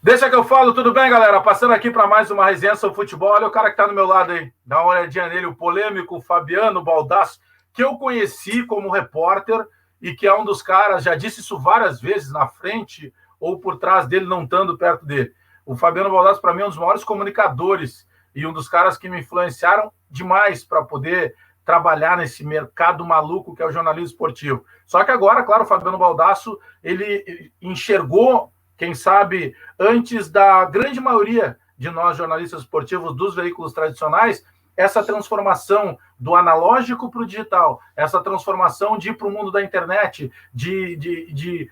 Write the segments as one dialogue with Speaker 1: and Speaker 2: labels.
Speaker 1: Deixa que eu falo, tudo bem, galera? Passando aqui para mais uma resenha sobre futebol. Olha o cara que tá do meu lado aí. Dá uma olhadinha nele, o polêmico Fabiano Baldasso, que eu conheci como repórter e que é um dos caras, já disse isso várias vezes, na frente ou por trás dele, não estando perto dele. O Fabiano Baldasso, para mim, é um dos maiores comunicadores e um dos caras que me influenciaram demais para poder trabalhar nesse mercado maluco que é o jornalismo esportivo. Só que agora, claro, o Fabiano Baldasso, ele enxergou, quem sabe, antes da grande maioria de nós jornalistas esportivos dos veículos tradicionais, essa transformação do analógico para o digital, essa transformação de ir para o mundo da internet, de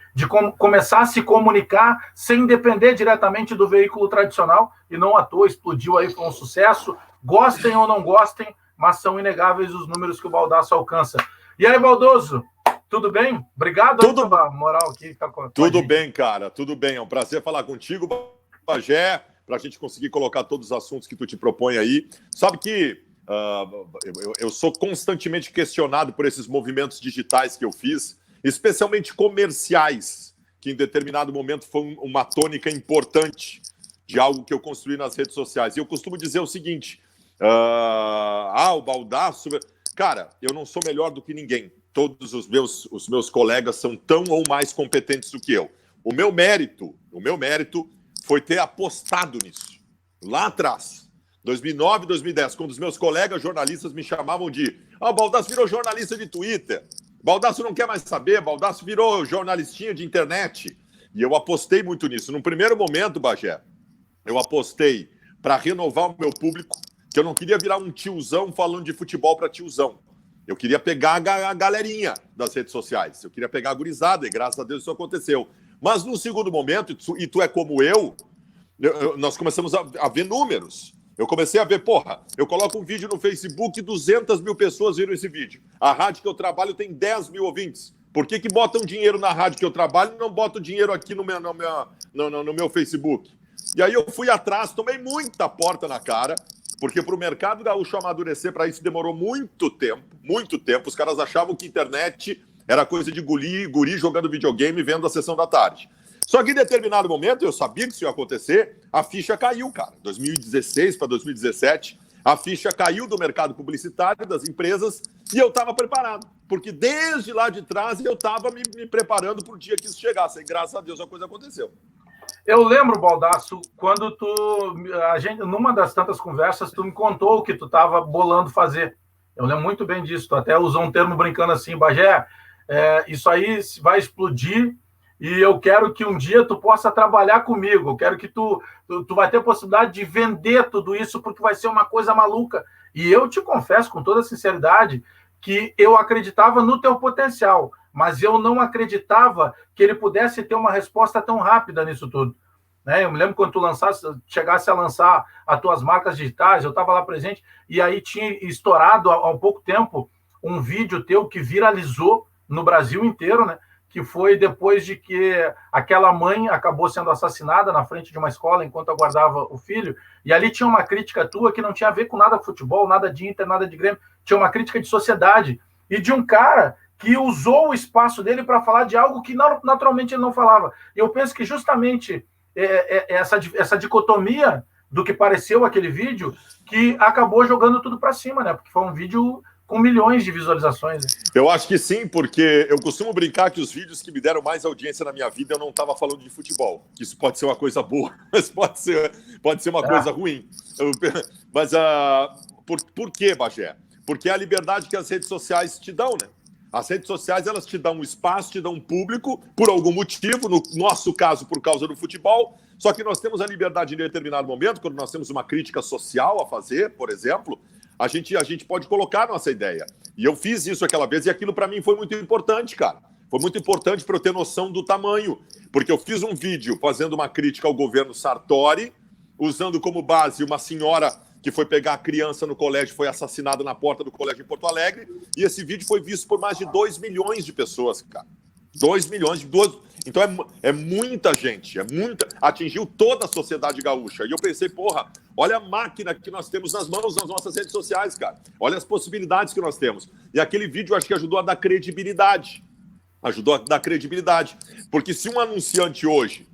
Speaker 1: começar a se comunicar sem depender diretamente do veículo tradicional, e não à toa explodiu aí, foi um sucesso. Gostem ou não gostem, mas são inegáveis os números que o Baldasso alcança. E aí, Baldoso, tudo bem? Obrigado pela moral aqui. Tá com
Speaker 2: tudo bem, cara, tudo bem. É um prazer falar contigo, Bagé, para a gente conseguir colocar todos os assuntos que tu te propõe aí. Sabe que eu sou constantemente questionado por esses movimentos digitais que eu fiz, especialmente comerciais, que em determinado momento foi uma tônica importante de algo que eu construí nas redes sociais. E eu costumo dizer o seguinte, o Baldasso... Cara, eu não sou melhor do que ninguém. Todos os meus colegas são tão ou mais competentes do que eu. O meu mérito foi ter apostado nisso. Lá atrás, 2009, 2010, quando os meus colegas jornalistas me chamavam de o Baldasso virou jornalista de Twitter, Baldasso não quer mais saber, Baldasso virou jornalistinha de internet. E eu apostei muito nisso. Num primeiro momento, Bagé, eu apostei para renovar o meu público, que eu não queria virar um tiozão falando de futebol para tiozão. Eu queria pegar a galerinha das redes sociais. Eu queria pegar a gurizada, e graças a Deus isso aconteceu. Mas no segundo momento, e tu é como nós começamos a ver números. Eu comecei a ver, eu coloco um vídeo no Facebook e 200 mil pessoas viram esse vídeo. A rádio que eu trabalho tem 10 mil ouvintes. Por que botam dinheiro na rádio que eu trabalho e não botam dinheiro aqui no meu Facebook? E aí eu fui atrás, tomei muita porta na cara, porque para o mercado gaúcho amadurecer, para isso demorou muito tempo. Os caras achavam que internet era coisa de guri jogando videogame vendo a sessão da tarde. Só que em determinado momento, eu sabia que isso ia acontecer, a ficha caiu, cara. 2016 para 2017, a ficha caiu do mercado publicitário, das empresas, e eu estava preparado. Porque desde lá de trás eu estava me preparando para o dia que isso chegasse. E graças a Deus a coisa aconteceu.
Speaker 1: Eu lembro, Baldasso, quando numa das tantas conversas, tu me contou o que tu estava bolando fazer. Eu lembro muito bem disso. Tu até usou um termo brincando assim, Bagé, isso aí vai explodir e eu quero que um dia tu possa trabalhar comigo. Eu quero que tu vai ter a possibilidade de vender tudo isso porque vai ser uma coisa maluca. E eu te confesso com toda sinceridade que eu acreditava no teu potencial, mas eu não acreditava que ele pudesse ter uma resposta tão rápida nisso tudo. Eu me lembro quando tu chegasse a lançar as tuas marcas digitais, eu estava lá presente, e aí tinha estourado há um pouco tempo um vídeo teu que viralizou no Brasil inteiro, né? Que foi depois de que aquela mãe acabou sendo assassinada na frente de uma escola enquanto aguardava o filho, e ali tinha uma crítica tua que não tinha a ver com nada de futebol, nada de Inter, nada de Grêmio, tinha uma crítica de sociedade, e de um cara que usou o espaço dele para falar de algo que naturalmente ele não falava. E eu penso que justamente essa dicotomia do que pareceu aquele vídeo que acabou jogando tudo para cima, né? Porque foi um vídeo com milhões de visualizações.
Speaker 2: Eu acho que sim, porque eu costumo brincar que os vídeos que me deram mais audiência na minha vida eu não estava falando de futebol. Isso pode ser uma coisa boa, mas pode ser uma coisa ruim. Mas por quê, Bagé? Porque é a liberdade que as redes sociais te dão, né? As redes sociais, elas te dão um espaço, te dão um público, por algum motivo, no nosso caso, por causa do futebol, só que nós temos a liberdade em determinado momento, quando nós temos uma crítica social a fazer, por exemplo, a gente pode colocar a nossa ideia. E eu fiz isso aquela vez, e aquilo para mim foi muito importante, cara. Foi muito importante para eu ter noção do tamanho, porque eu fiz um vídeo fazendo uma crítica ao governo Sartori, usando como base uma senhora que foi pegar a criança no colégio, foi assassinada na porta do colégio em Porto Alegre, e esse vídeo foi visto por mais de 2 milhões de pessoas, cara. 2 milhões. Então é muita gente, atingiu toda a sociedade gaúcha. E eu pensei, olha a máquina que nós temos nas mãos nas nossas redes sociais, cara. Olha as possibilidades que nós temos. E aquele vídeo eu acho que ajudou a dar credibilidade. Porque se um anunciante hoje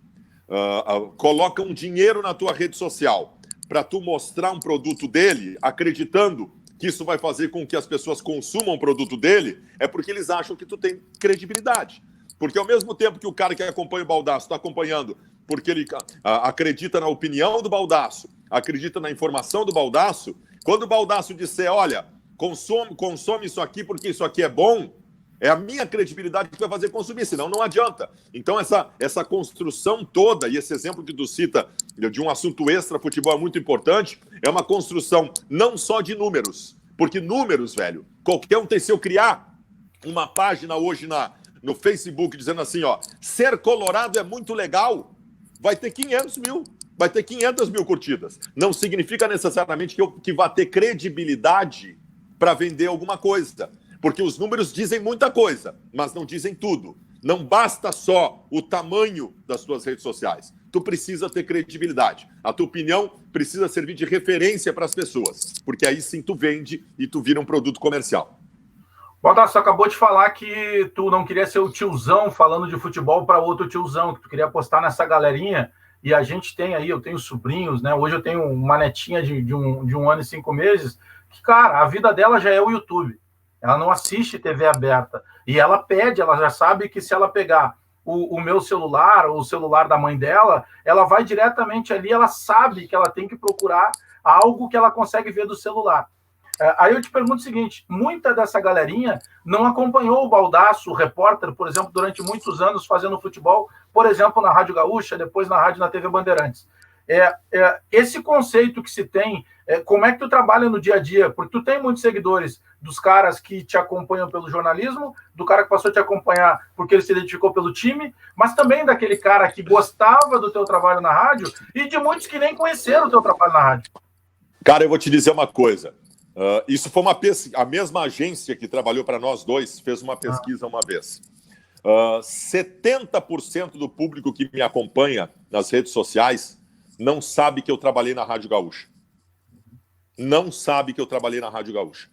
Speaker 2: coloca um dinheiro na tua rede social para tu mostrar um produto dele, acreditando que isso vai fazer com que as pessoas consumam o produto dele, é porque eles acham que tu tem credibilidade. Porque ao mesmo tempo que o cara que acompanha o Baldasso está acompanhando porque ele acredita na opinião do Baldasso, acredita na informação do Baldasso, quando o Baldasso disser, olha, consome isso aqui porque isso aqui é bom, é a minha credibilidade que vai fazer consumir, senão não adianta. Então essa construção toda, e esse exemplo que tu cita de um assunto extra futebol é muito importante, é uma construção não só de números, porque números, velho, qualquer um tem, se eu criar uma página hoje no Facebook dizendo assim, ó, ser colorado é muito legal, vai ter 500 mil, vai ter 500 mil curtidas. Não significa necessariamente que vá ter credibilidade para vender alguma coisa, porque os números dizem muita coisa, mas não dizem tudo. Não basta só o tamanho das suas redes sociais. Tu precisa ter credibilidade. A tua opinião precisa servir de referência para as pessoas, porque aí sim tu vende e tu vira um produto comercial.
Speaker 1: Baldasso, acabou de falar que tu não queria ser o tiozão falando de futebol para outro tiozão, que tu queria apostar nessa galerinha, e a gente tem aí, eu tenho sobrinhos, né? Hoje eu tenho uma netinha de um ano e 5 meses, que, cara, a vida dela já é o YouTube. Ela não assiste TV aberta. E ela pede, ela já sabe que se ela pegar o meu celular, ou o celular da mãe dela, ela vai diretamente ali, ela sabe que ela tem que procurar algo que ela consegue ver do celular. Aí eu te pergunto o seguinte, muita dessa galerinha não acompanhou o Baldasso, o repórter, por exemplo, durante muitos anos fazendo futebol, por exemplo, na Rádio Gaúcha, depois na TV Bandeirantes. Esse conceito que se tem, como é que tu trabalha no dia a dia? Porque tu tem muitos seguidores dos caras que te acompanham pelo jornalismo, do cara que passou a te acompanhar porque ele se identificou pelo time, mas também daquele cara que gostava do teu trabalho na rádio e de muitos que nem conheceram o teu trabalho na rádio.
Speaker 2: Cara, eu vou te dizer uma coisa. Isso foi uma pesquisa. A mesma agência que trabalhou para nós dois fez uma pesquisa uma vez. 70% do público que me acompanha nas redes sociais não sabe que eu trabalhei na Rádio Gaúcha. Não sabe que eu trabalhei na Rádio Gaúcha.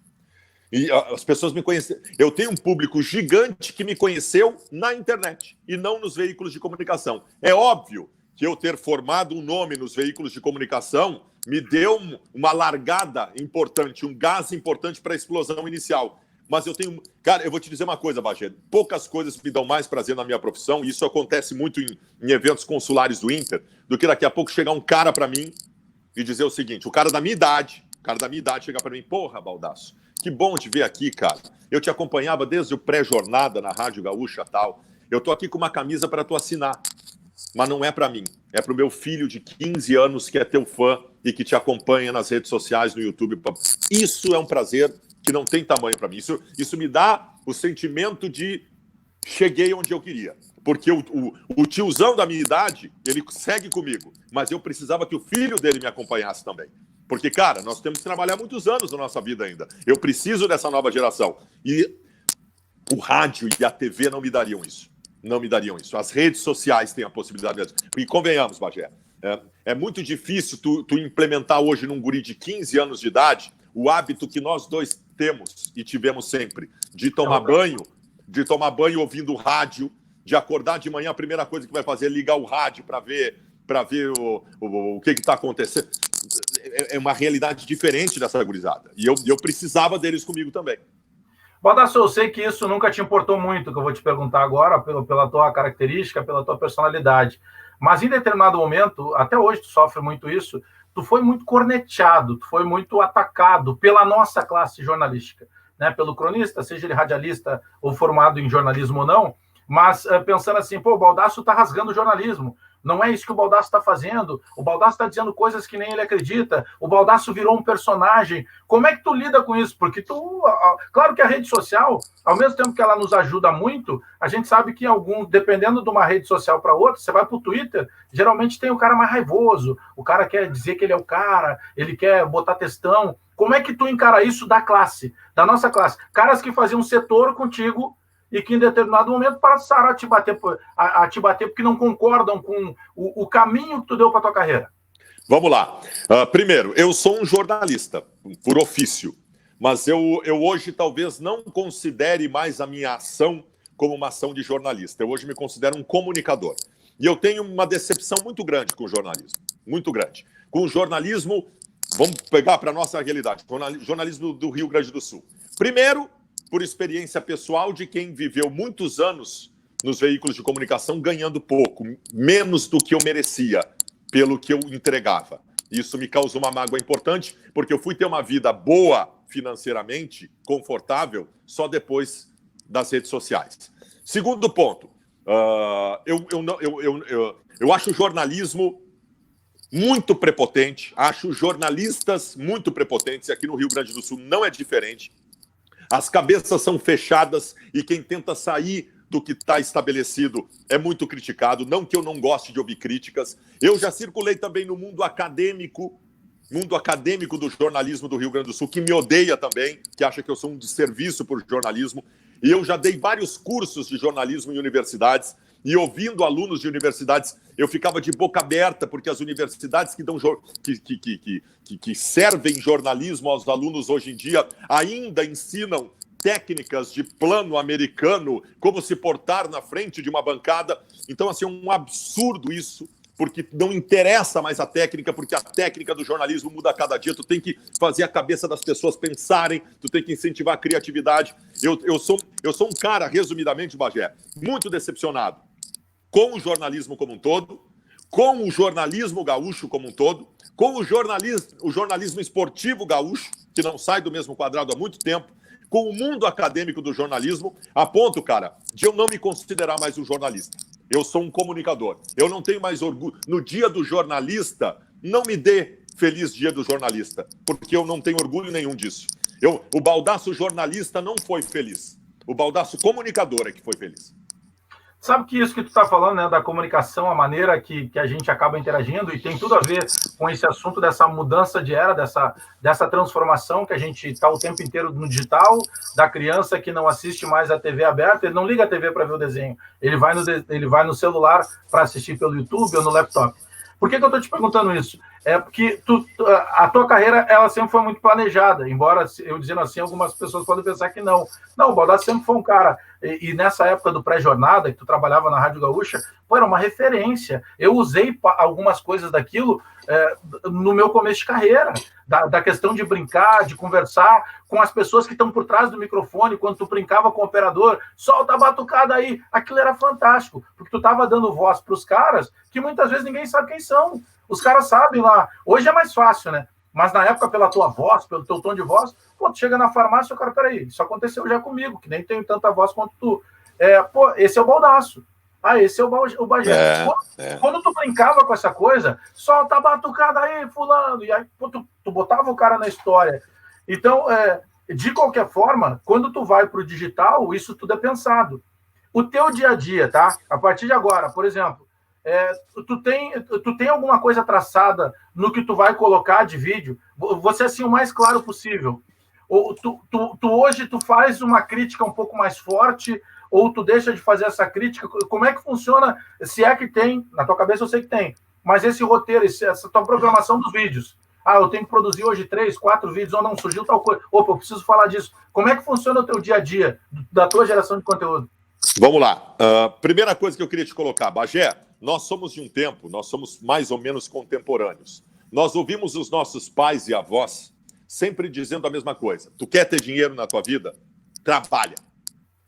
Speaker 2: E as pessoas me conhecem. Eu tenho um público gigante que me conheceu na internet e não nos veículos de comunicação. É óbvio que eu ter formado um nome nos veículos de comunicação me deu uma largada importante, um gás importante para a explosão inicial. Mas eu tenho... Cara, eu vou te dizer uma coisa, Bagé. Poucas coisas me dão mais prazer na minha profissão, e isso acontece muito em eventos consulares do Inter, do que daqui a pouco chegar um cara para mim e dizer o seguinte, o cara da minha idade chega para mim, porra, Baldasso, que bom te ver aqui, cara. Eu te acompanhava desde o pré-jornada na Rádio Gaúcha e tal. Eu tô aqui com uma camisa para tu assinar. Mas não é para mim, é para o meu filho de 15 anos que é teu fã e que te acompanha nas redes sociais, no YouTube. Isso é um prazer que não tem tamanho para mim. Isso me dá o sentimento de cheguei onde eu queria. Porque o tiozão da minha idade, ele segue comigo, mas eu precisava que o filho dele me acompanhasse também. Porque, cara, nós temos que trabalhar muitos anos na nossa vida ainda. Eu preciso dessa nova geração. E o rádio e a TV não me dariam isso. Não me dariam isso. As redes sociais têm a possibilidade mesmo. E convenhamos, Bagé, é muito difícil tu implementar hoje num guri de 15 anos de idade o hábito que nós dois temos e tivemos sempre, de tomar banho ouvindo rádio, de acordar de manhã, a primeira coisa que vai fazer é ligar o rádio para ver o que está acontecendo. É uma realidade diferente dessa gurizada. E eu precisava deles comigo também.
Speaker 1: Baldasso, eu sei que isso nunca te importou muito, que eu vou te perguntar agora, pela tua característica, pela tua personalidade. Mas em determinado momento, até hoje tu sofre muito isso, tu foi muito corneteado, tu foi muito atacado pela nossa classe jornalística, né? Pelo cronista, seja ele radialista ou formado em jornalismo ou não, mas pensando assim, pô, o Baldasso tá rasgando o jornalismo. Não é isso que o Baldasso está fazendo. O Baldasso está dizendo coisas que nem ele acredita. O Baldasso virou um personagem. Como é que tu lida com isso? Porque claro que a rede social, ao mesmo tempo que ela nos ajuda muito, a gente sabe que dependendo de uma rede social para outra, você vai para o Twitter, geralmente tem o cara mais raivoso, o cara quer dizer que ele é o cara, ele quer botar textão. Como é que tu encara isso da nossa classe? Caras que faziam setor contigo e que em determinado momento passaram a te bater porque não concordam com o caminho que tu deu para tua carreira.
Speaker 2: Vamos lá. Primeiro, eu sou um jornalista, por ofício, mas eu hoje talvez não considere mais a minha ação como uma ação de jornalista. Eu hoje me considero um comunicador. E eu tenho uma decepção muito grande com o jornalismo. Muito grande. Com o jornalismo, vamos pegar para a nossa realidade, jornalismo do Rio Grande do Sul. Primeiro, por experiência pessoal de quem viveu muitos anos nos veículos de comunicação ganhando pouco, menos do que eu merecia, pelo que eu entregava. Isso me causou uma mágoa importante, porque eu fui ter uma vida boa financeiramente, confortável, só depois das redes sociais. Segundo ponto, eu acho o jornalismo muito prepotente, acho jornalistas muito prepotentes, e aqui no Rio Grande do Sul não é diferente. As cabeças são fechadas e quem tenta sair do que está estabelecido é muito criticado. Não que eu não goste de ouvir críticas. Eu já circulei também no mundo acadêmico do jornalismo do Rio Grande do Sul, que me odeia também, que acha que eu sou um desserviço por jornalismo. E eu já dei vários cursos de jornalismo em universidades, e ouvindo alunos de universidades, eu ficava de boca aberta, porque as universidades que servem jornalismo aos alunos hoje em dia ainda ensinam técnicas de plano americano, como se portar na frente de uma bancada. Então, assim, é um absurdo isso, porque não interessa mais a técnica, porque a técnica do jornalismo muda a cada dia. Tu tem que fazer a cabeça das pessoas pensarem, tu tem que incentivar a criatividade. Eu sou um cara, resumidamente, Bagé, muito decepcionado com o jornalismo como um todo, com o jornalismo gaúcho como um todo, com o jornalismo esportivo gaúcho, que não sai do mesmo quadrado há muito tempo, com o mundo acadêmico do jornalismo, a ponto, cara, de eu não me considerar mais um jornalista. Eu sou um comunicador. Eu não tenho mais orgulho. No dia do jornalista, não me dê feliz dia do jornalista, porque eu não tenho orgulho nenhum disso. O Baldasso jornalista não foi feliz. O Baldasso comunicador é que foi feliz.
Speaker 1: Sabe que isso que tu está falando, né, da comunicação, a maneira que a gente acaba interagindo, e tem tudo a ver com esse assunto dessa mudança de era, dessa transformação que a gente está o tempo inteiro no digital, da criança que não assiste mais a TV aberta, ele não liga a TV para ver o desenho, ele vai no celular para assistir pelo YouTube ou no laptop. Por que eu estou te perguntando isso? É porque a tua carreira ela sempre foi muito planejada, embora eu dizendo assim, algumas pessoas podem pensar que não. Não, o Baldassi sempre foi um cara, e nessa época do pré-jornada, que tu trabalhava na Rádio Gaúcha, era uma referência. Eu usei algumas coisas daquilo no meu começo de carreira, da questão de brincar, de conversar com as pessoas que estão por trás do microfone, quando tu brincava com o operador, solta a batucada aí, aquilo era fantástico, porque tu estava dando voz para os caras que muitas vezes ninguém sabe quem são. Os caras sabem lá. Hoje é mais fácil, né? Mas na época, pela tua voz, pelo teu tom de voz, pô, tu chega na farmácia e o cara, peraí, isso aconteceu já comigo, que nem tenho tanta voz quanto tu. Pô, esse é o Baldasso. Ah, esse é o Bagé. Quando tu brincava com essa coisa, solta a batucada aí, fulano. E aí, pô, tu botava o cara na história. Então, de qualquer forma, quando tu vai pro digital, isso tudo é pensado. O teu dia a dia, tá? A partir de agora, por exemplo, tu tem alguma coisa traçada no que tu vai colocar de vídeo? Você assim o mais claro possível. Ou hoje tu faz uma crítica um pouco mais forte, ou tu deixa de fazer essa crítica? Como é que funciona? Se é que tem, na tua cabeça eu sei que tem, mas esse roteiro, essa tua programação dos vídeos. Ah, eu tenho que produzir hoje 3, 4 vídeos, ou não, surgiu tal coisa. Opa, eu preciso falar disso. Como é que funciona o teu dia a dia, da tua geração de conteúdo?
Speaker 2: Vamos lá. Primeira coisa que eu queria te colocar, Bagé, nós somos de um tempo, nós somos mais ou menos contemporâneos. Nós ouvimos os nossos pais e avós sempre dizendo a mesma coisa. Tu quer ter dinheiro na tua vida? Trabalha.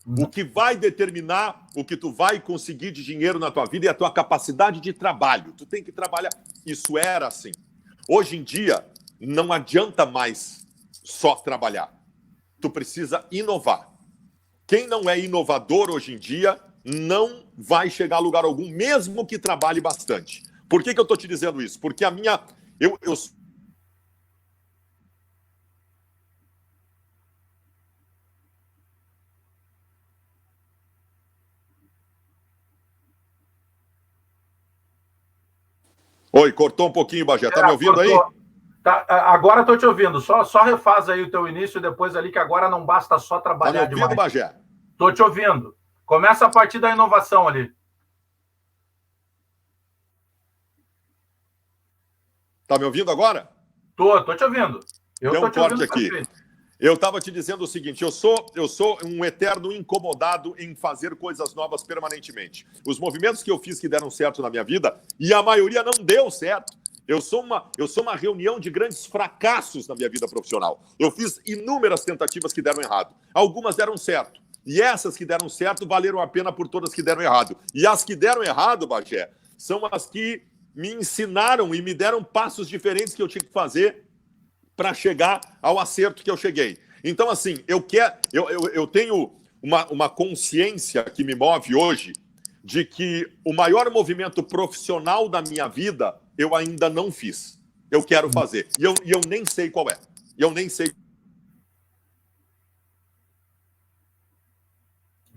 Speaker 2: O que vai determinar o que tu vai conseguir de dinheiro na tua vida é a tua capacidade de trabalho. Tu tem que trabalhar. Isso era assim. Hoje em dia, não adianta mais só trabalhar. Tu precisa inovar. Quem não é inovador hoje em dia não vai chegar a lugar algum, mesmo que trabalhe bastante. Por que eu estou te dizendo isso? Porque a minha... Oi, cortou um pouquinho, Bagé. Tá me ouvindo
Speaker 1: cortou.
Speaker 2: Aí?
Speaker 1: Tá, agora estou te ouvindo. Só refaz aí o teu início e depois ali, que agora não basta só trabalhar
Speaker 2: demais. Tá me ouvindo, Bagé?
Speaker 1: Estou te ouvindo. Começa a partir da inovação ali.
Speaker 2: Tá me ouvindo agora?
Speaker 1: Tô te ouvindo.
Speaker 2: Eu tô te ouvindo aqui. Eu estava te dizendo o seguinte, eu sou um eterno incomodado em fazer coisas novas permanentemente. Os movimentos que eu fiz que deram certo na minha vida, e a maioria não deu certo. Eu sou uma reunião de grandes fracassos na minha vida profissional. Eu fiz inúmeras tentativas que deram errado. Algumas deram certo. E essas que deram certo valeram a pena por todas que deram errado. E as que deram errado, Bagé, são as que me ensinaram e me deram passos diferentes que eu tinha que fazer para chegar ao acerto que eu cheguei. Então, assim, eu tenho uma consciência que me move hoje de que o maior movimento profissional da minha vida eu ainda não fiz. Eu quero fazer. E eu nem sei qual é. Eu nem sei.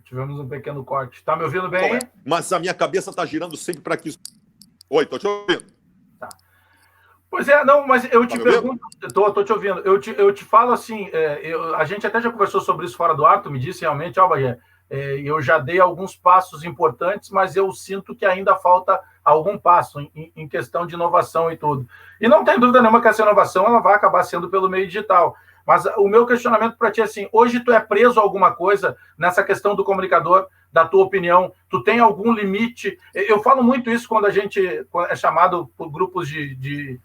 Speaker 1: Tivemos um pequeno corte. Tá me ouvindo bem?
Speaker 2: Mas a minha cabeça está girando sempre para aqui. Oi, tô te ouvindo.
Speaker 1: Tá. Pois é, não, mas eu te pergunto, tô te ouvindo, eu te falo assim, a gente até já conversou sobre isso fora do ar, tu me disse realmente, Bagé, eu já dei alguns passos importantes, mas eu sinto que ainda falta algum passo em questão de inovação e tudo. E não tem dúvida nenhuma que essa inovação ela vai acabar sendo pelo meio digital. Mas o meu questionamento para ti é assim, hoje tu é preso a alguma coisa nessa questão do comunicador, da tua opinião? Tu tem algum limite? Eu falo muito isso quando a gente é chamado por grupos de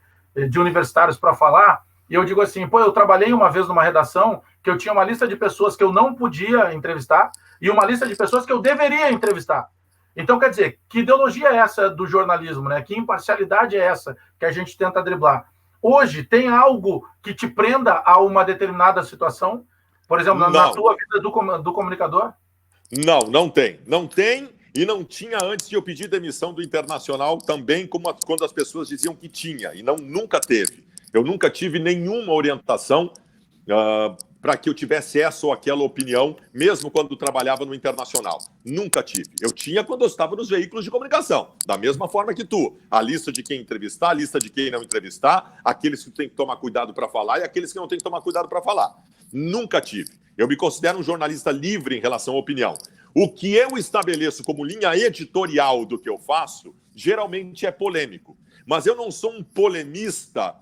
Speaker 1: universitários para falar, e eu digo assim, eu trabalhei uma vez numa redação que eu tinha uma lista de pessoas que eu não podia entrevistar e uma lista de pessoas que eu deveria entrevistar. Então, quer dizer, que ideologia é essa do jornalismo, né? Que imparcialidade é essa que a gente tenta driblar? Hoje, tem algo que te prenda a uma determinada situação? Por exemplo, na tua vida do comunicador?
Speaker 2: Não tem. Não tem e não tinha antes de eu pedir demissão do Internacional também, quando as pessoas diziam que tinha. E nunca teve. Eu nunca tive nenhuma orientação para que eu tivesse essa ou aquela opinião, mesmo quando trabalhava no Internacional. Nunca tive. Eu tinha quando eu estava nos veículos de comunicação, da mesma forma que tu. A lista de quem entrevistar, a lista de quem não entrevistar, aqueles que tem que tomar cuidado para falar e aqueles que não tem que tomar cuidado para falar. Nunca tive. Eu me considero um jornalista livre em relação à opinião. O que eu estabeleço como linha editorial do que eu faço, geralmente é polêmico. Mas eu não sou um polemista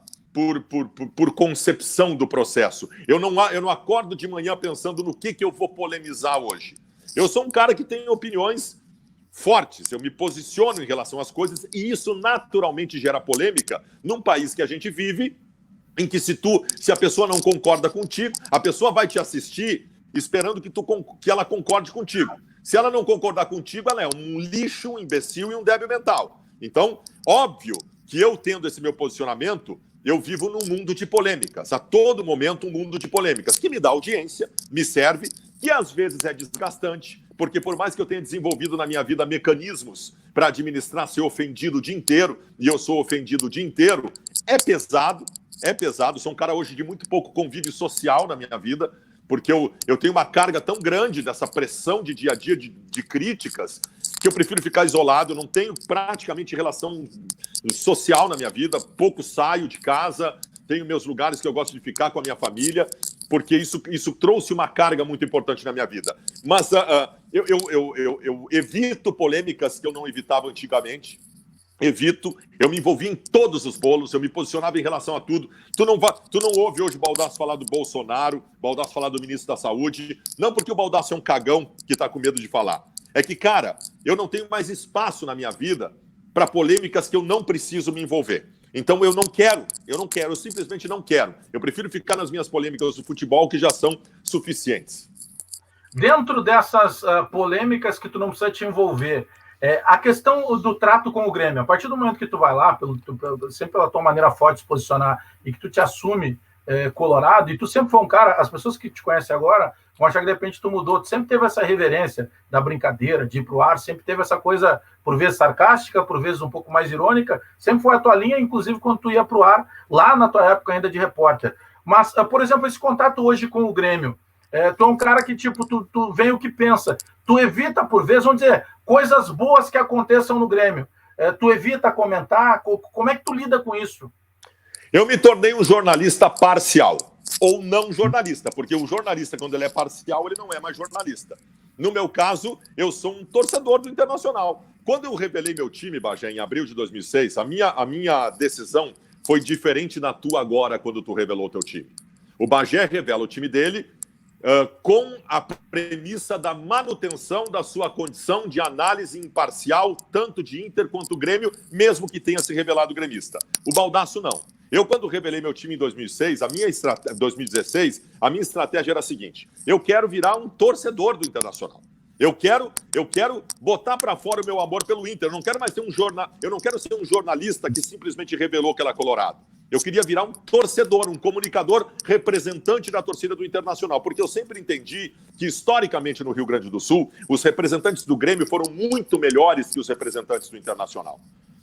Speaker 2: por concepção do processo. Eu não acordo de manhã pensando no que eu vou polemizar hoje. Eu sou um cara que tem opiniões fortes, eu me posiciono em relação às coisas e isso naturalmente gera polêmica num país que a gente vive, em que se a pessoa não concorda contigo, a pessoa vai te assistir esperando que ela concorde contigo. Se ela não concordar contigo, ela é um lixo, um imbecil e um débil mental. Então, óbvio que eu tendo esse meu posicionamento, eu vivo num mundo de polêmicas, a todo momento um mundo de polêmicas, que me dá audiência, me serve, que às vezes é desgastante, porque por mais que eu tenha desenvolvido na minha vida mecanismos para administrar ser ofendido o dia inteiro, e eu sou ofendido o dia inteiro, é pesado, sou um cara hoje de muito pouco convívio social na minha vida, porque eu tenho uma carga tão grande dessa pressão de dia a dia de críticas, que eu prefiro ficar isolado, eu não tenho praticamente relação social na minha vida, pouco saio de casa, tenho meus lugares que eu gosto de ficar com a minha família, porque isso trouxe uma carga muito importante na minha vida. Mas eu evito polêmicas que eu não evitava antigamente, eu me envolvi em todos os bolos, eu me posicionava em relação a tudo. Tu não ouve hoje o Baldasso falar do Bolsonaro, Baldasso falar do ministro da Saúde, não porque o Baldasso é um cagão que está com medo de falar. É que, cara, eu não tenho mais espaço na minha vida para polêmicas que eu não preciso me envolver. Então eu simplesmente não quero. Eu prefiro ficar nas minhas polêmicas do futebol, que já são suficientes.
Speaker 1: Dentro dessas polêmicas que tu não precisa te envolver, a questão do trato com o Grêmio, a partir do momento que tu vai lá, sempre pela tua maneira forte de se posicionar e que tu te assume colorado, e tu sempre foi um cara, as pessoas que te conhecem agora vão achar que de repente tu mudou, tu sempre teve essa reverência da brincadeira, de ir pro ar, sempre teve essa coisa, por vezes sarcástica, por vezes um pouco mais irônica, sempre foi a tua linha, inclusive quando tu ia pro ar, lá na tua época ainda de repórter. Mas, por exemplo, esse contato hoje com o Grêmio, tu é um cara que, tipo, tu vem o que pensa, tu evita, por vezes, vamos dizer, coisas boas que aconteçam no Grêmio, tu evita comentar, como é que tu lida com isso?
Speaker 2: Eu me tornei um jornalista parcial, ou não jornalista, porque o jornalista, quando ele é parcial, ele não é mais jornalista. No meu caso, eu sou um torcedor do Internacional. Quando eu revelei meu time, Bagé, em abril de 2006, a minha decisão foi diferente da tua agora, quando tu revelou teu time. O Bagé revela o time dele com a premissa da manutenção da sua condição de análise imparcial, tanto de Inter quanto Grêmio, mesmo que tenha se revelado gremista. O Baldasso não. Eu, quando revelei meu time em 2016, a minha estratégia era a seguinte: eu quero virar um torcedor do Internacional. Eu quero botar para fora o meu amor pelo Inter. Eu não quero mais ser eu não quero ser um jornalista que simplesmente revelou que ela é colorado. Eu queria virar um torcedor, um comunicador representante da torcida do Internacional, porque eu sempre entendi que, historicamente, no Rio Grande do Sul, os representantes do Grêmio foram muito melhores que os representantes do Internacional.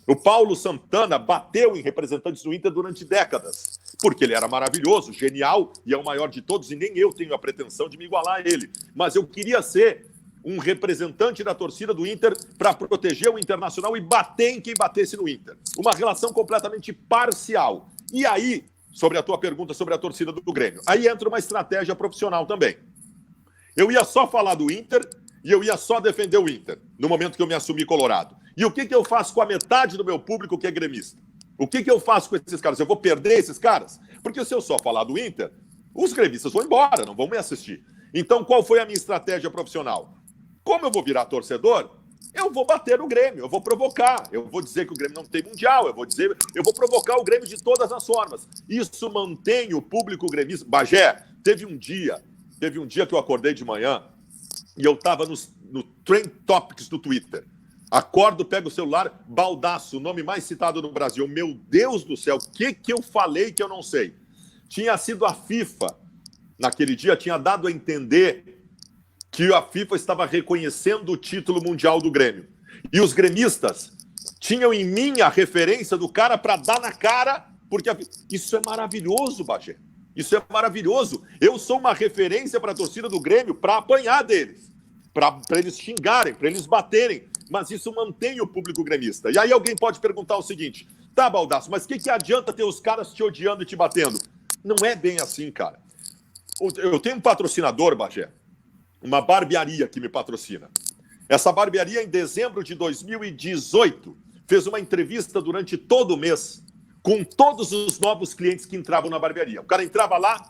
Speaker 2: O Paulo Santana bateu em representantes do Inter durante décadas, porque ele era maravilhoso, genial e é o maior de todos, e nem eu tenho a pretensão de me igualar a ele. Mas eu queria ser um representante da torcida do Inter para proteger o Internacional e bater em quem batesse no Inter. Uma relação completamente parcial. E aí, sobre a tua pergunta sobre a torcida do Grêmio, aí entra uma estratégia profissional também. Eu ia só falar do Inter e eu ia só defender o Inter, no momento que eu me assumi colorado. E o que eu faço com a metade do meu público que é gremista? O que eu faço com esses caras? Eu vou perder esses caras? Porque se eu só falar do Inter, os gremistas vão embora, não vão me assistir. Então, qual foi a minha estratégia profissional? Como eu vou virar torcedor, eu vou bater no Grêmio, eu vou provocar, eu vou dizer que o Grêmio não tem mundial, eu vou provocar o Grêmio de todas as formas. Isso mantém o público gremista. Bagé, teve um dia que eu acordei de manhã e eu estava no Trend Topics do Twitter. Acordo, pego o celular, Baldasso, o nome mais citado no Brasil. Meu Deus do céu, o que eu falei que eu não sei? Tinha sido a FIFA, naquele dia, tinha dado a entender que a FIFA estava reconhecendo o título mundial do Grêmio. E os gremistas tinham em mim a referência do cara para dar na cara, porque isso é maravilhoso, Bagé. Isso é maravilhoso. Eu sou uma referência para a torcida do Grêmio para apanhar deles, para eles xingarem, para eles baterem. Mas isso mantém o público gremista. E aí alguém pode perguntar o seguinte: tá, Baldasso, mas o que adianta ter os caras te odiando e te batendo? Não é bem assim, cara. Eu tenho um patrocinador, Bagé, uma barbearia que me patrocina. Essa barbearia, em dezembro de 2018, fez uma entrevista durante todo o mês com todos os novos clientes que entravam na barbearia. O cara entrava lá: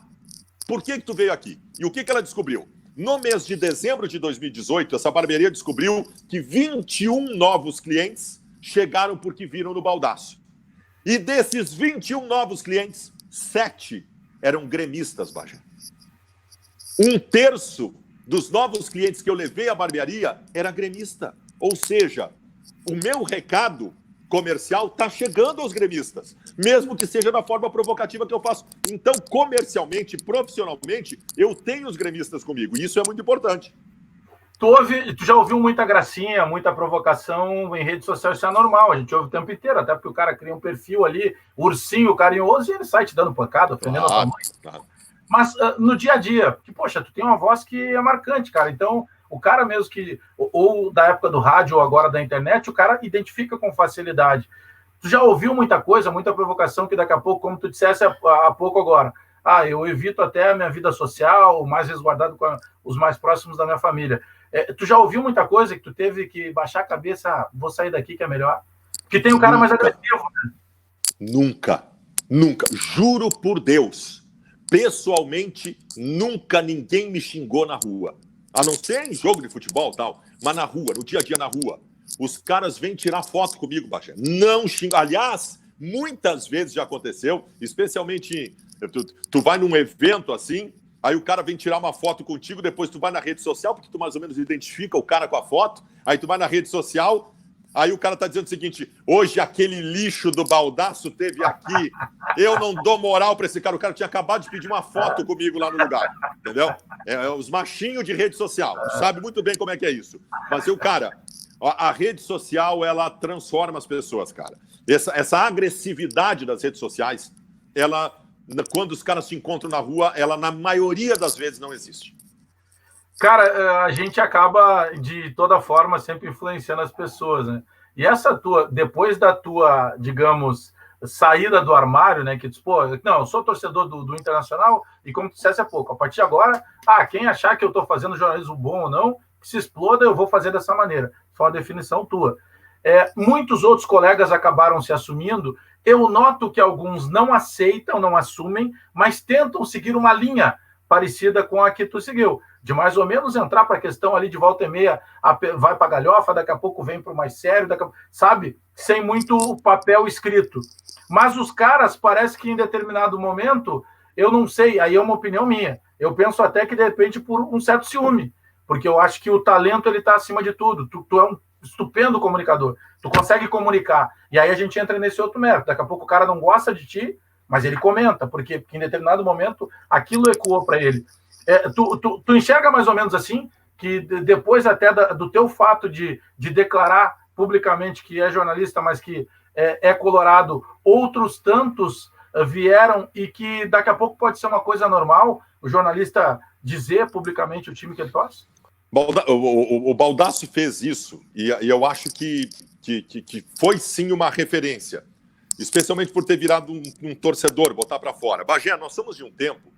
Speaker 2: por que tu veio aqui? E o que ela descobriu? No mês de dezembro de 2018, essa barbearia descobriu que 21 novos clientes chegaram porque viram no Baldasso. E desses 21 novos clientes, 7 eram gremistas, Bagé. 1/3 dos novos clientes que eu levei à barbearia era gremista. Ou seja, o meu recado comercial está chegando aos gremistas, mesmo que seja da forma provocativa que eu faço. Então, comercialmente, profissionalmente, eu tenho os gremistas comigo, e isso é muito importante.
Speaker 1: Tu já ouviu muita gracinha, muita provocação em rede social, isso é normal, a gente ouve o tempo inteiro, até porque o cara cria um perfil ali, ursinho carinhoso, e ele sai te dando pancada, ofendendo a tua mãe. Claro. Mas no dia a dia, que, poxa, tu tem uma voz que é marcante, cara, então o cara mesmo que, ou da época do rádio ou agora da internet, o cara identifica com facilidade. Tu já ouviu muita coisa, muita provocação que daqui a pouco, como tu dissesse há pouco agora, eu evito até a minha vida social, mais resguardado com os mais próximos da minha família. Tu já ouviu muita coisa que tu teve que baixar a cabeça, vou sair daqui que é melhor? Porque tem um cara mais agressivo, né?
Speaker 2: Nunca, juro por Deus, pessoalmente, nunca ninguém me xingou na rua. A não ser em jogo de futebol e tal, mas na rua, no dia a dia na rua. Os caras vêm tirar foto comigo, Bagé. Não xingam. Aliás, muitas vezes já aconteceu, especialmente, tu vai num evento assim, aí o cara vem tirar uma foto contigo, depois tu vai na rede social, porque tu mais ou menos identifica o cara com a foto, aí tu vai na rede social, aí o cara tá dizendo o seguinte: hoje aquele lixo do Baldasso teve aqui, eu não dou moral pra esse cara. O cara tinha acabado de pedir uma foto comigo lá no lugar, entendeu? Os machinhos de rede social, sabe muito bem como é que é isso. Mas cara, a rede social, ela transforma as pessoas, cara. Essa agressividade das redes sociais, ela, quando os caras se encontram na rua, ela na maioria das vezes não existe.
Speaker 1: Cara, a gente acaba, de toda forma, sempre influenciando as pessoas, né? E essa depois da tua, digamos, saída do armário, né? Que tu, não, eu sou torcedor do Internacional, e como tu dissesse há pouco, a partir de agora, quem achar que eu estou fazendo jornalismo bom ou não, que se exploda, eu vou fazer dessa maneira. Só a definição tua. Muitos outros colegas acabaram se assumindo. Eu noto que alguns não aceitam, não assumem, mas tentam seguir uma linha parecida com a que tu seguiu, de mais ou menos entrar para a questão ali de volta e meia, vai para a galhofa, daqui a pouco vem para o mais sério, sabe? Sem muito papel escrito. Mas os caras, parece que em determinado momento, eu não sei, aí é uma opinião minha, eu penso até que de repente por um certo ciúme, porque eu acho que o talento ele está acima de tudo, tu é um estupendo comunicador, tu consegue comunicar, e aí a gente entra nesse outro mérito, daqui a pouco o cara não gosta de ti, mas ele comenta, porque em determinado momento aquilo ecoou para ele. Tu enxerga mais ou menos assim, que depois até do teu fato de declarar publicamente que é jornalista, mas que é colorado, outros tantos vieram e que daqui a pouco pode ser uma coisa normal, o jornalista dizer publicamente o time que ele torce?
Speaker 2: O Baldasso fez isso, e eu acho que foi sim uma referência, especialmente por ter virado um torcedor, botar para fora. Bagé, nós somos de um tempo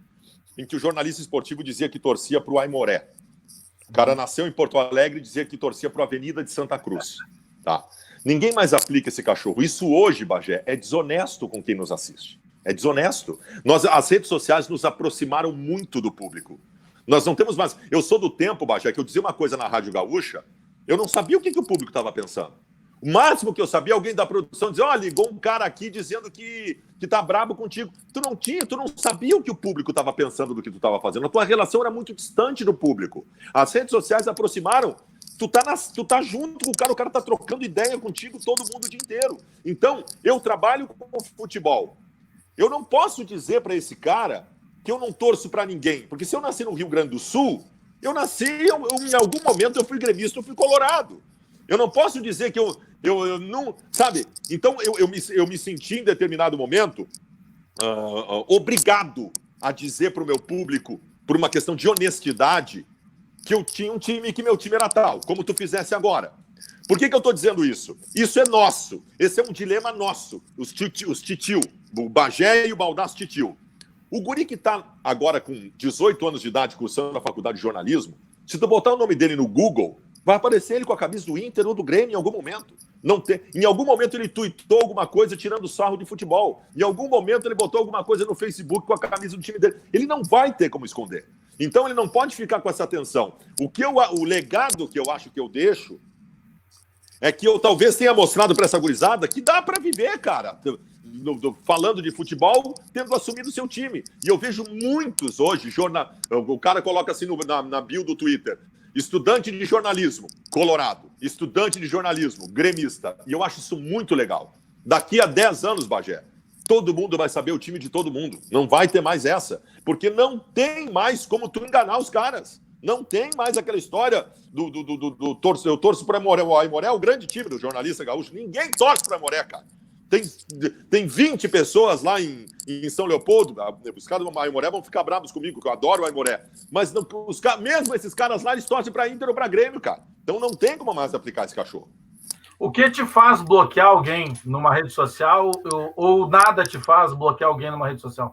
Speaker 2: em que o jornalista esportivo dizia que torcia para o Aimoré. O cara nasceu em Porto Alegre e dizia que torcia para a Avenida de Santa Cruz. Tá? Ninguém mais aplica esse cachorro. Isso hoje, Bagé, é desonesto com quem nos assiste. É desonesto. As redes sociais nos aproximaram muito do público. Nós não temos mais... Eu sou do tempo, Bagé, que eu dizia uma coisa na Rádio Gaúcha, eu não sabia o que o público estava pensando. O máximo que eu sabia, alguém da produção dizia, ligou um cara aqui dizendo que tá brabo contigo. Tu não sabia o que o público estava pensando do que tu estava fazendo. A tua relação era muito distante do público. As redes sociais aproximaram, tu tá junto com o cara tá trocando ideia contigo todo mundo o dia inteiro. Então, eu trabalho com futebol. Eu não posso dizer para esse cara que eu não torço para ninguém, porque se eu nasci no Rio Grande do Sul, em algum momento eu fui gremista, eu fui colorado. Eu não posso dizer que eu não... Sabe? Então, eu me senti, em determinado momento, obrigado a dizer para o meu público, por uma questão de honestidade, que eu tinha um time e que meu time era tal, como tu fizesse agora. Por que eu estou dizendo isso? Isso é nosso. Esse é um dilema nosso. Os titio, o Bagé e o Baldasso titio. O guri que está agora com 18 anos de idade, cursando na faculdade de jornalismo, se tu botar o nome dele no Google... vai aparecer ele com a camisa do Inter ou do Grêmio em algum momento. Em algum momento ele tuitou alguma coisa tirando sarro de futebol. Em algum momento ele botou alguma coisa no Facebook com a camisa do time dele. Ele não vai ter como esconder. Então ele não pode ficar com essa atenção. O legado que eu acho que eu deixo é que eu talvez tenha mostrado para essa gurizada que dá para viver, cara. Falando de futebol, tendo assumido o seu time. E eu vejo muitos hoje, o cara coloca assim na bio do Twitter, estudante de jornalismo, colorado. Estudante de jornalismo, gremista. E eu acho isso muito legal. Daqui a 10 anos, Bagé, todo mundo vai saber o time de todo mundo. Não vai ter mais essa. Porque não tem mais como tu enganar os caras. Não tem mais aquela história eu torço para Aimoré. O Aimoré é o grande time do jornalista gaúcho. Ninguém torce para Aimoré, cara. Tem 20 pessoas lá em São Leopoldo. Os caras do Aimoré vão ficar bravos comigo, que eu adoro o Aimoré. Mas não, mesmo esses caras lá, eles torcem para Inter ou para Grêmio, cara. Então não tem como mais aplicar esse cachorro.
Speaker 1: O que te faz bloquear alguém numa rede social ou nada te faz bloquear alguém numa rede social?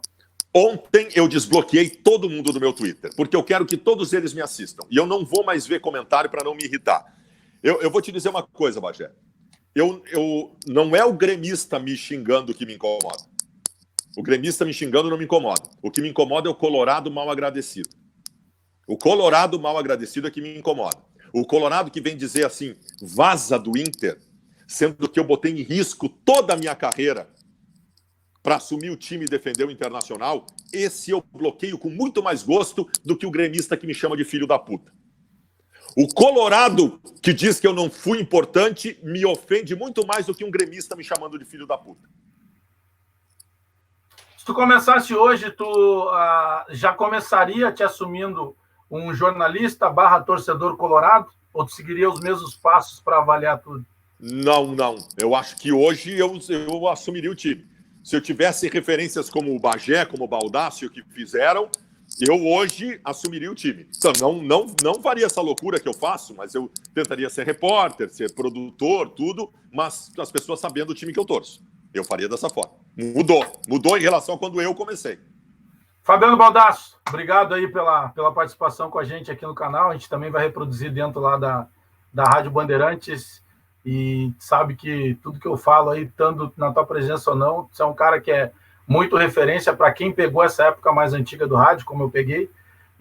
Speaker 2: Ontem eu desbloqueei todo mundo do meu Twitter, porque eu quero que todos eles me assistam. E eu não vou mais ver comentário para não me irritar. Eu vou te dizer uma coisa, Bagé. Não é o gremista me xingando que me incomoda. O gremista me xingando não me incomoda. O que me incomoda é o colorado mal agradecido. O colorado mal agradecido é que me incomoda. O colorado que vem dizer assim, vaza do Inter, sendo que eu botei em risco toda a minha carreira para assumir o time e defender o Internacional, esse eu bloqueio com muito mais gosto do que o gremista que me chama de filho da puta. O colorado que diz que eu não fui importante me ofende muito mais do que um gremista me chamando de filho da puta.
Speaker 1: Se tu começasse hoje, tu já começaria te assumindo um jornalista / torcedor colorado? Ou tu seguiria os mesmos passos para avaliar tudo?
Speaker 2: Não. Eu acho que hoje eu assumiria o time. Se eu tivesse referências como o Bagé, como o Baldasso, que fizeram, eu hoje assumiria o time. Então, não faria essa loucura que eu faço, mas eu tentaria ser repórter, ser produtor, tudo, mas as pessoas sabendo o time que eu torço. Eu faria dessa forma. Mudou em relação a quando eu comecei.
Speaker 1: Fabiano Baldasso, obrigado aí pela participação com a gente aqui no canal. A gente também vai reproduzir dentro lá da Rádio Bandeirantes. e sabe que tudo que eu falo aí, estando na tua presença ou não, você é um cara que é muito referência para quem pegou essa época mais antiga do rádio, como eu peguei,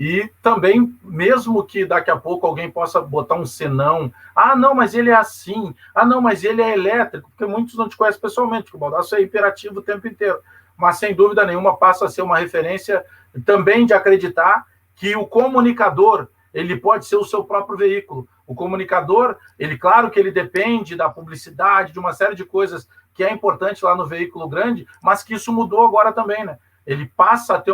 Speaker 1: e também, mesmo que daqui a pouco alguém possa botar um senão, não, mas ele é assim, não, mas ele é elétrico, porque muitos não te conhecem pessoalmente, porque o Baldasso é hiperativo o tempo inteiro, mas sem dúvida nenhuma passa a ser uma referência também de acreditar que o comunicador, ele pode ser o seu próprio veículo. O comunicador, ele, claro que ele depende da publicidade, de uma série de coisas que é importante lá no veículo grande, mas que isso mudou agora também, né? Ele passa a ter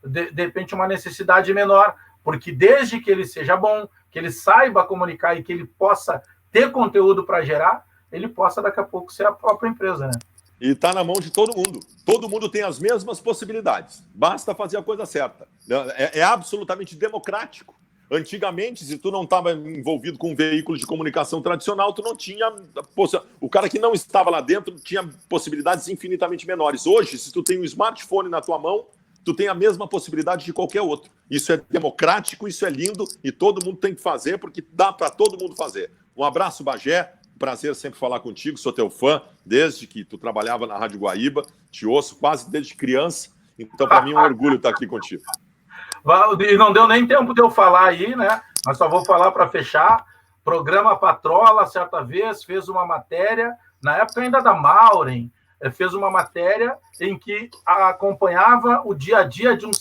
Speaker 1: de repente, uma necessidade menor, porque desde que ele seja bom, que ele saiba comunicar e que ele possa ter conteúdo para gerar, ele possa daqui a pouco ser a própria empresa, né?
Speaker 2: E está na mão de todo mundo. Todo mundo tem as mesmas possibilidades. Basta fazer a coisa certa. É absolutamente democrático. Antigamente, se tu não estava envolvido com um veículo de comunicação tradicional, tu não tinha... O cara que não estava lá dentro tinha possibilidades infinitamente menores. Hoje, se tu tem um smartphone na tua mão, tu tem a mesma possibilidade de qualquer outro. Isso é democrático, isso é lindo e todo mundo tem que fazer porque dá para todo mundo fazer. Um abraço, Bagé. Prazer sempre falar contigo, sou teu fã desde que tu trabalhava na Rádio Guaíba, te ouço quase desde criança, então para mim é um orgulho estar aqui contigo.
Speaker 1: E não deu nem tempo de eu falar aí, né? Mas só vou falar para fechar. Programa Patrola, certa vez, fez uma matéria, na época ainda da Maureen, fez uma matéria em que acompanhava o dia a dia de um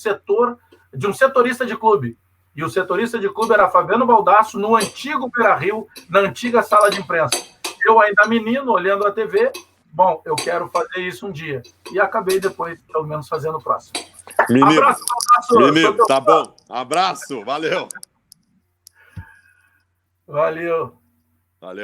Speaker 1: setorista de clube. E o setorista de clube era Fabiano Baldasso, no antigo Beira-Rio, na antiga sala de imprensa. Eu ainda menino, olhando a TV, bom, eu quero fazer isso um dia. E acabei depois, pelo menos, fazendo o próximo.
Speaker 2: Menino, abraço, menino, tá bom. Abraço, valeu.
Speaker 1: Valeu.